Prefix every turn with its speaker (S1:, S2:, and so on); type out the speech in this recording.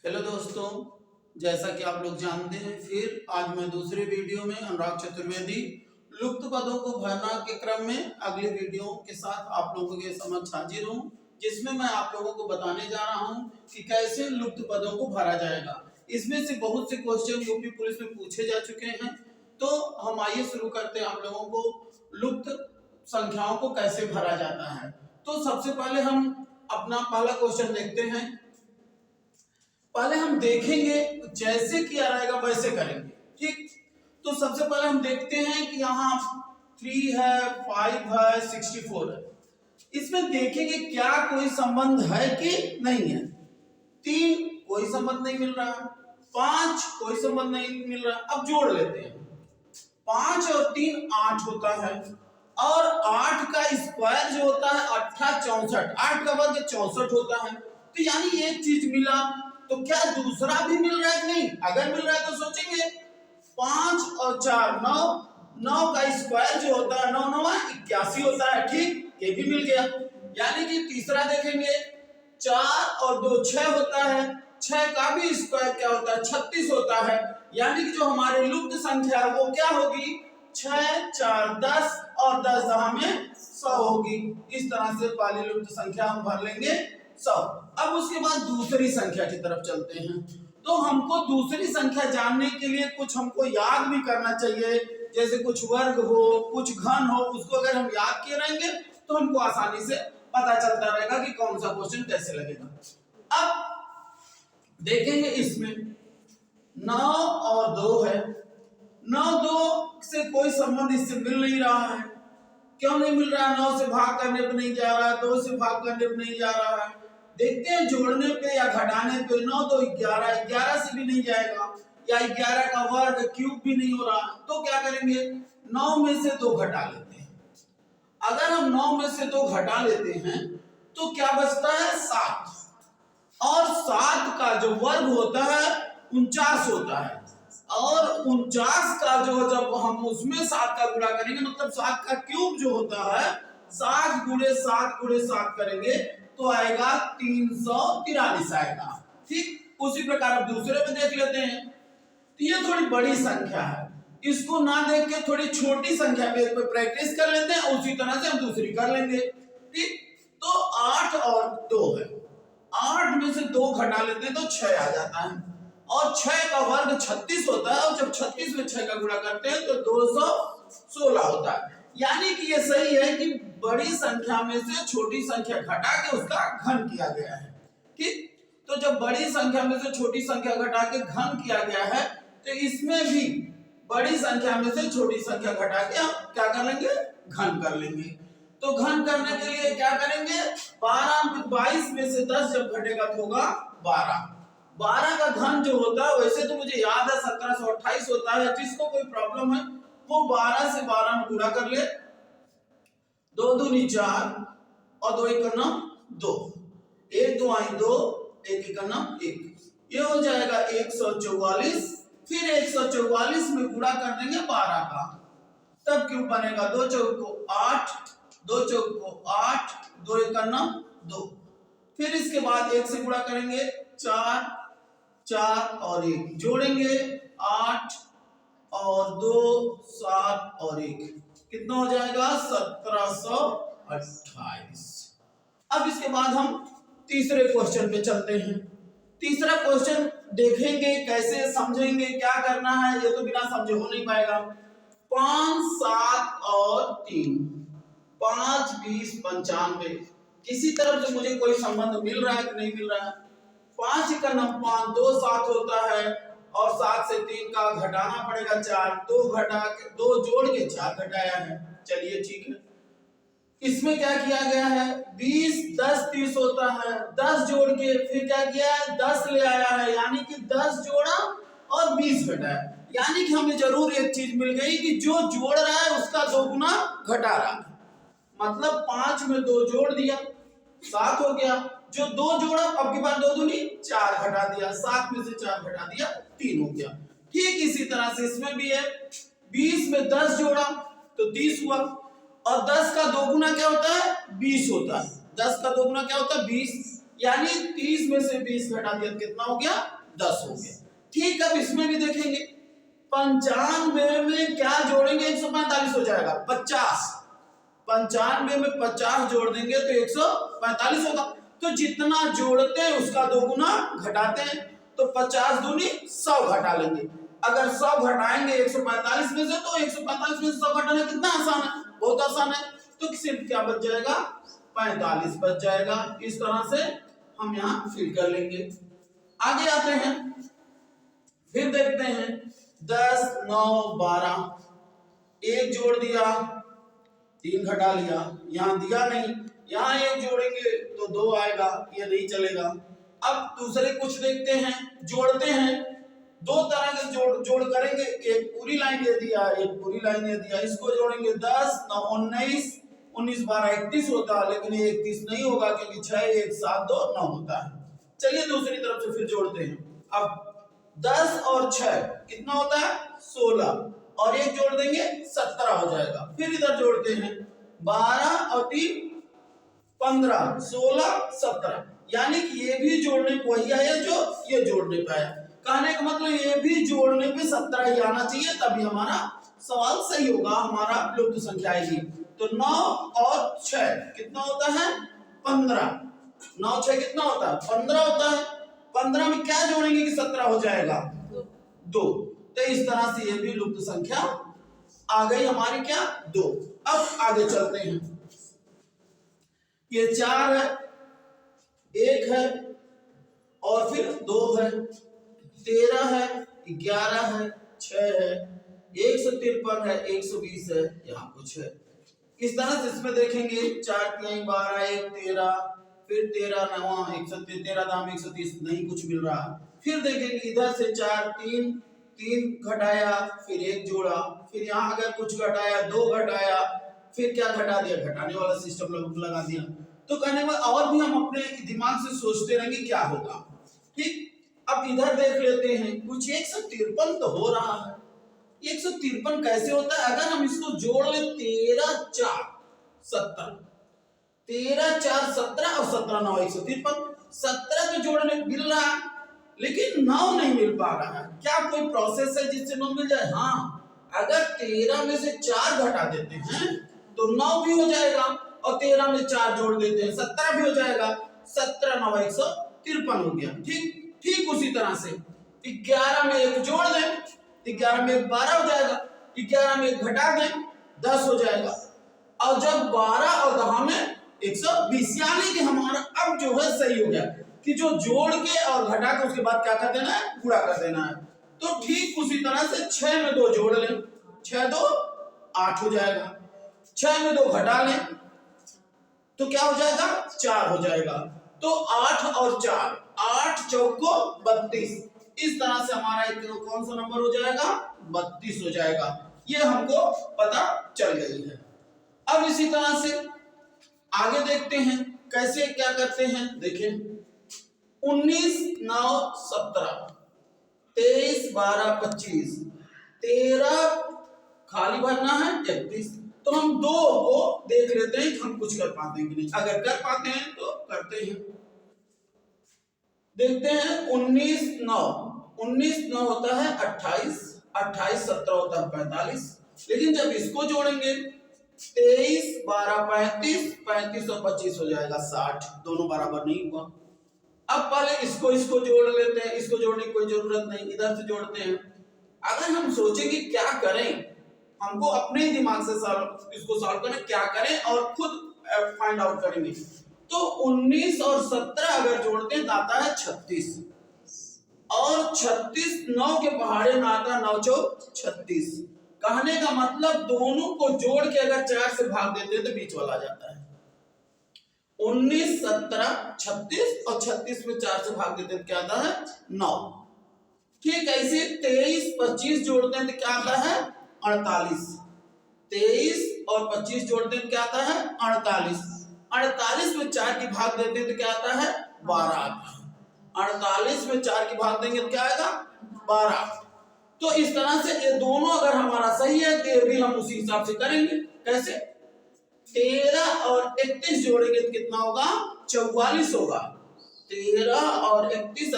S1: Hello दोस्तों, जैसा कि आप लोग जानते हैं, फिर आज मैं दूसरे वीडियो में अनुराग चतुर्वेदी लुप्त पदों को भरना के क्रम में अगले वीडियो के साथ आप लोगों के समक्ष हाजिर हूं, जिसमें मैं आप लोगों को बताने जा रहा हूं कि कैसे लुप्त पदों को भरा जाएगा। इसमें से बहुत से क्वेश्चन यूपी पुलिस में पूछे जा चुके हैं, तो हम आइए शुरू करते हैं आप लोगों को लुप्त संख्याओं को कैसे भरा जाता है। तो सबसे पहले हम अपना पहला क्वेश्चन देखते हैं। पहले हम देखेंगे जैसे किया रहेगा वैसे करेंगे, ठीक। तो सबसे पहले हम देखते हैं कि यहाँ 3 है, 5 है, 64 है। इसमें देखेंगे क्या कोई संबंध है कि नहीं है। 3 कोई संबंध नहीं मिल रहा, 5 कोई संबंध नहीं मिल रहा। अब जोड़ लेते हैं। 5 और 3 8 होता है, और 8 का स्क्वायर जो होता है 8 64, 8 का वर्ग 64 होता है। तो यानी एक चीज मिला, तो क्या दूसरा भी मिल रहा है कि नहीं? अगर मिल रहा है तो सोचेंगे 5 और 4 9, 9 का स्क्वायर जो होता है 9 9 81 होता है, ठीक। ये भी मिल गया। यानी कि तीसरा देखेंगे 4 और 2 6 होता है, 6 का भी स्क्वायर क्या होता है 36 होता है। यानी कि जो हमारे लुप्त संख्या है वो क्या होगी 6 4 10 और 10 दहा में 100 होगी। इस तरह से पहली लुप्त संख्या हम भर लेंगे 100। अब उसके बाद दूसरी संख्या की तरफ चलते हैं। तो हमको दूसरी संख्या जानने के लिए कुछ हमको याद भी करना चाहिए, जैसे कुछ वर्ग हो, कुछ घन हो। उसको अगर हम याद किए रहेंगे तो हमको आसानी से पता चलता रहेगा कि कौन सा क्वेश्चन कैसे लगेगा। अब देखेंगे इसमें 9 और 2 है। 9 2 से कोई संबंध इससे मिल नहीं रहा है। क्यों नहीं मिल रहा है? 9 से भाग करने पे नहीं जा रहा है, 2 से भाग करने पे नहीं जा रहा है। देखते हैं जोड़ने पे या घटाने पे। 9 2 11, 11 से भी नहीं जाएगा, या 11 का वर्ग क्यूब भी नहीं हो रहा। तो क्या करेंगे 9 में से 2 घटा लेते हैं। अगर हम 9 में से 2 घटा लेते हैं तो क्या बचता है 7, और 7 का जो वर्ग होता है 49 होता है, और 49 का जो जब हम उसमें 7 का गुणा करेंगे, मतलब 7 का क्यूब जो होता है 7 गुणे 7 गुणे 7 करेंगे तो आएगा 343 आएगा, ठीक। उसी प्रकार अब दूसरे में देख लेते हैं। तो ये थोड़ी बड़ी संख्या है, इसको ना देख के थोड़ी छोटी संख्या पे प्रैक्टिस कर लेते हैं, उसी तरह से हम दूसरी कर लेंगे, ठीक। तो 8 और 2 है। 8 में से 2 घटा लेते हैं तो 6 आ जाता है, और 6 का वर्ग 36 होता है, और जब 36 में 6 का गुणा करते हैं तो 216 होता है। यानी कि ये सही है कि बड़ी संख्या में से छोटी संख्या घटा के उसका घन किया गया है, ठीक। तो जब बड़ी संख्या में से छोटी संख्या घटा के घन किया गया है, तो इसमें भी बड़ी संख्या में से छोटी संख्या घटा के हम क्या कर लेंगे घन कर लेंगे। तो घन करने के लिए क्या करेंगे 22 में से 10 जब घटेगा तो होगा 12। 12 का घन जो होता है, वैसे तो मुझे याद है 1728 होता है। जिसको कोई प्रॉब्लम है वो 12 से 12 में गुणा कर ले। 2 दूनी 4 और 2 एक 2, 1 2 आई 2, 1 एक 1, ये हो जाएगा 144। फिर 144 में गुणा कर देंगे 12 का, तब क्यों बनेगा 2 चौक को 8, 2 चौक को 8, 2 एक 2। फिर इसके बाद 1 से गुणा करेंगे 4, 4 और 1 जोड़ेंगे 8 और 2 7 और 1, कितना हो जाएगा 1728। अब इसके बाद हम तीसरे क्वेश्चन पे चलते हैं। तीसरा क्वेश्चन देखेंगे कैसे समझेंगे, क्या करना है, ये तो बिना समझे हो नहीं पाएगा। 5 7 और 3, 5 20 95। किसी तरफ से मुझे कोई संबंध मिल रहा है कि नहीं मिल रहा है? 5 का 5 2 7 होता है, और 7 से 3 का घटाना पड़ेगा 4, 2 घटा के 2 जोड़ के 4 घटाया है। चलिए ठीक है। इसमें क्या किया गया है 20 10 30 होता है, 10 जोड़ के फिर क्या किया है 10 ले आया है, यानी कि 10 जोड़ा और 20 घटाया। यानी कि हमें जरूर एक चीज मिल गई कि जो जोड़ रहा है उसका 2 गुना घटा रहा है। मतलब 5 में 2 जोड़ दिया 7 हो गया, जो 2 जोड़ा अब की बार 2 दूनी 4 घटा दिया, 7 में से 4 घटा दिया 3 हो गया। ठीक इसी तरह से इसमें भी है, 20 में 10 जोड़ा तो 30 हुआ, और 10 का 2 गुना क्या होता है 20 होता है। 10 का 2 गुना क्या होता है 20, यानी 30 में से 20 घटा दिया तो कितना हो गया, 10 हो गया। ठीक, अब इसमें भी देखेंगे 95 में क्या जोड़ेंगे, 145 हो जाएगा। 50, 95 में 50 जोड़ देंगे तो 145 होगा। तो जितना जोड़ते हैं उसका 2 गुना घटाते हैं, तो 50 दूनी 100 घटा लेंगे। अगर 100 घटाएंगे 145 में से, तो 145 में से 100 घटाना कितना आसान है, बहुत आसान है। तो सिर्फ क्या बच जाएगा, 45 बच जाएगा। इस तरह से हम यहाँ फिल कर लेंगे। आगे आते हैं, फिर देखते हैं 10, 9, 12, एक जोड़ दिया, 3 घटा लिया, यहाँ दिया नहीं, यहाँ एक जोड़ेंगे तो 2 आएगा, ये नहीं चलेगा। अब दूसरे कुछ देखते हैं, जोड़ते हैं। 2 तरह के जोड़ करेंगे, एक पूरी लाइन ये दिया, एक पूरी लाइन ये दिया, इसको जोड़ेंगे 10, 9, 19, 19, 12, 31 होता है, लेकिन ये 31 नहीं होगा क्योंकि 6, 1, 7, 2, 9 होता है। चलिए दूसरी तरफ से फिर जोड़ते हैं। अब 10 और 6 कितना होता है, 16, और एक जोड़ देंगे 17 हो जाएगा। फिर इधर जोड़ते हैं 12 और 3, 15, 16, 17, यानी कि ये भी जोड़ने पे वही आया जो ये जोड़ने पे आया। कहने का मतलब ये भी जोड़ने पे 17 ही आना चाहिए, तभी हमारा सवाल सही होगा, हमारा लुप्त संख्या आएगी। तो 9 और 6 कितना होता है, 15, 9, 6 कितना होता है, 15 होता है। 15 में क्या जोड़ेंगे कि 17 हो जाएगा, 2। तो इस तरह से ये भी लुप्त संख्या आ गई हमारी, क्या, 2। अब आगे चलते हैं, ये 4 है, 1 है, और फिर 2 है, 13 है, 11 है, 6 है, 153 है, 120 है, यहाँ कुछ है। इस तरह से इसमें देखेंगे 4, 3, 12, 1, 13, फिर 13, 9, 113, दाम 130, नहीं कुछ मिल रहा। फिर देखेंगे इधर से 4, 3 घटाया, फिर 1 जोड़ा, फिर यहाँ अगर कुछ घटाया, 2 घटाया, फिर क्या घटा दिया, घटाने वाला सिस्टम लगा दिया। तो कहने में और भी हम अपने दिमाग से सोचते रहेंगे क्या होगा। ठीक, अब इधर देख लेते हैं, कुछ 153 तो हो रहा है। 153 कैसे होता है, अगर हम इसको जोड़ ले 13, 4, 17, 13, 4, 17 और 17, 9, 153, 17 तो जोड़ने मिल रहा है, लेकिन 9 नहीं मिल पा रहा है। क्या कोई प्रोसेस है जिससे 9 मिल जाए? हाँ, अगर 13 में से 4 घटा देते हैं तो 9 भी हो जाएगा, और 13 में 4 जोड़ देते हैं 17 भी हो जाएगा। 17, 9, 153 हो गया। ठीक उसी तरह से 11 में 1 जोड़ दें, 11 में 1 12 हो जाएगा, 11 में 1 घटा दें 10 हो जाएगा, और जब 12 और 10 में 120, यानी कि हमारा अब जो है सही हो गया कि जो जोड़ के और घटा के उसके बाद क्या कर देना है, पूरा कर देना है। तो ठीक उसी तरह से 6 में 2 जोड़ लें, 6, 2, 8 हो जाएगा। 6 में 2 घटा लें तो क्या हो जाएगा, 4 हो जाएगा। तो 8 और 4, 8 चौको 32, इस तरह से हमारा एक कौन सा नंबर हो जाएगा, 32 हो जाएगा। ये हमको पता चल गई है। अब इसी तरह से आगे देखते हैं कैसे क्या करते हैं। देखिए 19, 9, 17, 23, 12, 25, 13 खाली भरना है 31। तो हम 2 को देख लेते हैं कि हम कुछ कर पाते हैं कि नहीं। अगर कर पाते हैं तो करते हैं। देखते हैं 19, 9, 19, 9 होता है 28, 28, 17 होता है 45, लेकिन जब इसको जोड़ेंगे 23, 12, 35, 35 और 25 हो जाएगा 60, दोनों बराबर नहीं हुआ। अब पहले इसको जोड़ लेते हैं, इसको जोड़ने की कोई जरूरत नहीं, इधर से जोड़ते हैं। अगर हम सोचेंगे क्या करें, हमको अपने ही दिमाग से इसको सॉल्व करना, क्या करें और खुद फाइंड आउट करेंगे। तो 19 और 17 अगर जोड़ते हैं तो आता है 36, और 36 9 के पहाड़े में आता है 9 चौक 36। कहने का मतलब दोनों को जोड़ के अगर 4 से भाग देते हैं तो बीच वाला आ जाता है। 19, 17, 36 और 36 में 4 से भाग देते हैं तो क्या आता है 9। ठीक ऐसे 23, 25 जोड़ते हैं तो क्या आता है 48। 23 और 25 जोड़ते हैं तो क्या आता है 48। 48 में 4 की भाग देते हैं तो क्या आता है 12 आता है। 48 में 4 की भाग देंगे तो क्या आएगा 12। तो इस तरह से ये दोनों अगर हमारा सही है तो ये भी हम उसी हिसाब से करेंगे। कैसे, 13 और 31 जोड़ेंगे तो कितना होगा 44 होगा। 13 और 31